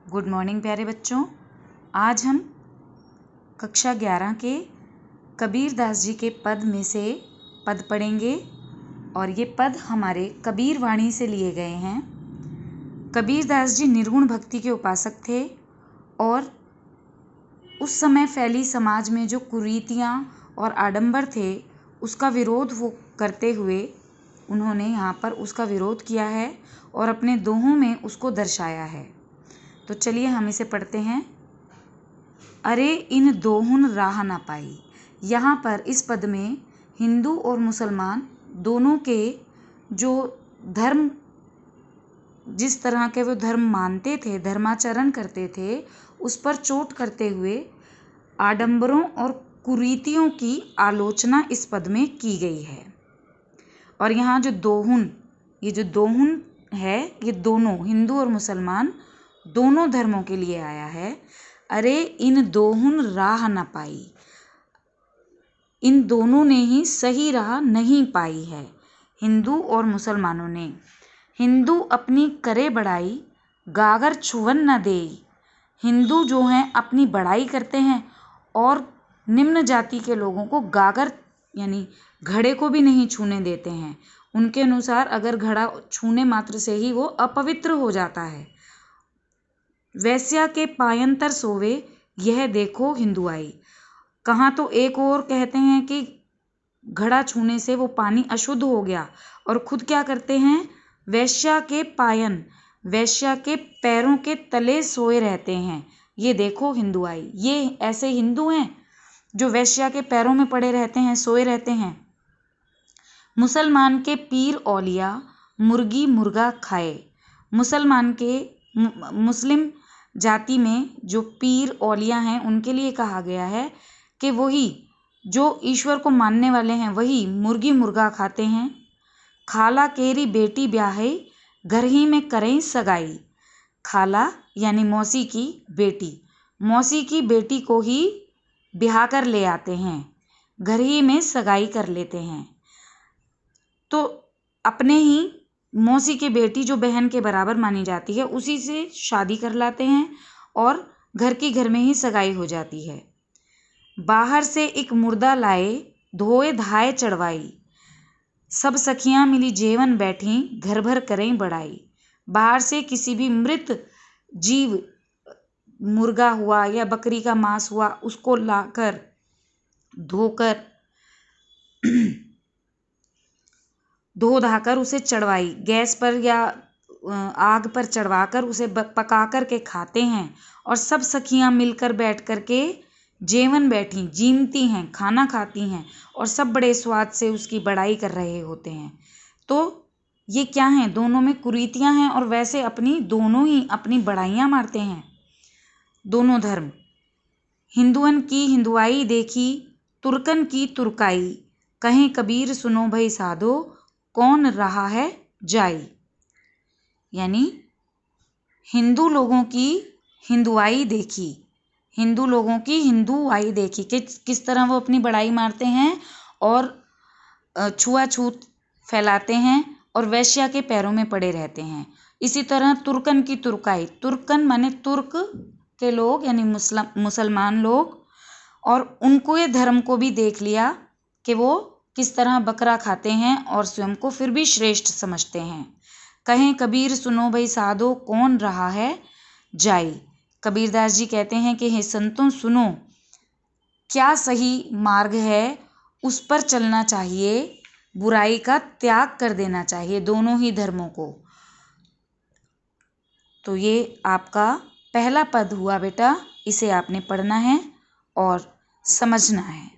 Good morning प्यारे बच्चों। आज हम कक्षा 11 के कबीर दास जी के पद में से पद पढ़ेंगे और ये पद हमारे कबीर वाणी से लिए गए हैं। कबीर दास जी निर्गुण भक्ति के उपासक थे और उस समय फैली समाज में जो कुरीतियाँ और आडंबर थे उसका विरोध वो करते हुए उन्होंने यहाँ पर उसका विरोध किया है और अपने दोहों में उसको दर्शाया है। तो चलिए हम इसे पढ़ते हैं। अरे इन दोहुन राह ना पाई। यहाँ पर इस पद में हिंदू और मुसलमान दोनों के जो धर्म, जिस तरह के वो धर्म मानते थे, धर्माचरण करते थे, उस पर चोट करते हुए आडंबरों और कुरीतियों की आलोचना इस पद में की गई है। और यहाँ जो दोहुन, ये जो दोहुन है, ये दोनों हिंदू और मुसलमान दोनों धर्मों के लिए आया है। अरे इन दोहुन राह न पाई, इन दोनों ने ही सही राह नहीं पाई है, हिंदू और मुसलमानों ने। हिंदू अपनी करे बड़ाई, गागर छुवन न देई। हिंदू जो हैं अपनी बड़ाई करते हैं और निम्न जाति के लोगों को गागर यानी घड़े को भी नहीं छूने देते हैं। उनके अनुसार अगर घड़ा छूने मात्र से ही वो अपवित्र हो जाता है। वैश्या के पायंतर सोवे, यह देखो हिंदुआई। कहाँ तो एक और कहते हैं कि घड़ा छूने से वो पानी अशुद्ध हो गया, और खुद क्या करते हैं, वैश्या के पायन, वैश्या के पैरों के तले सोए रहते हैं। ये देखो हिंदुआई। ये ऐसे हिंदू हैं जो वैश्या के पैरों में पड़े रहते हैं, सोए रहते हैं। मुसलमान के पीर औलिया, मुर्गी मुर्गा खाए। मुसलमान के मुस्लिम जाति में जो पीर औलिया हैं उनके लिए कहा गया है कि वही जो ईश्वर को मानने वाले हैं वही मुर्गी मुर्गा खाते हैं। खाला केरी बेटी ब्याहे, घर ही में करें सगाई। खाला यानी मौसी की बेटी, मौसी की बेटी को ही ब्याह कर ले आते हैं, घर ही में सगाई कर लेते हैं। तो अपने ही मौसी की बेटी जो बहन के बराबर मानी जाती है उसी से शादी कर लाते हैं और घर की घर में ही सगाई हो जाती है। बाहर से एक मुर्दा लाए, धोए धाए चढ़वाई। सब सखियां मिली जेवन बैठी, घर भर करें बड़ाई। बाहर से किसी भी मृत जीव, मुर्गा हुआ या बकरी का मांस हुआ, उसको लाकर धोकर धो धाकर उसे चढ़वाई, गैस पर या आग पर चढ़वाकर उसे पका कर के खाते हैं। और सब सखियां मिलकर बैठ कर के जेवन बैठी, जीमती हैं, खाना खाती हैं और सब बड़े स्वाद से उसकी बड़ाई कर रहे होते हैं। तो ये क्या हैं, दोनों में कुरीतियां हैं और वैसे अपनी दोनों ही अपनी बड़ाइयां मारते हैं दोनों धर्म। हिंदुअन की हिंदुआई देखी, तुर्कन की तुर्काई। कहें कबीर सुनो भई साधो, कौन रहा है जाई। यानी हिंदू लोगों की हिंदुआई देखी, हिंदू लोगों की हिंदुआई देखी कि किस तरह वो अपनी बड़ाई मारते हैं और छुआछूत फैलाते हैं और वैश्या के पैरों में पड़े रहते हैं। इसी तरह तुर्कन की तुर्काई, तुर्कन माने तुर्क के लोग यानी मुसलमान लोग, और उनको ये धर्म को भी देख लिया कि वो किस तरह बकरा खाते हैं और स्वयं को फिर भी श्रेष्ठ समझते हैं। कहें कबीर सुनो भाई साधो, कौन रहा है जाई। कबीरदास जी कहते हैं कि हे संतों सुनो, क्या सही मार्ग है उस पर चलना चाहिए, बुराई का त्याग कर देना चाहिए दोनों ही धर्मों को। तो ये आपका पहला पद हुआ बेटा, इसे आपने पढ़ना है और समझना है।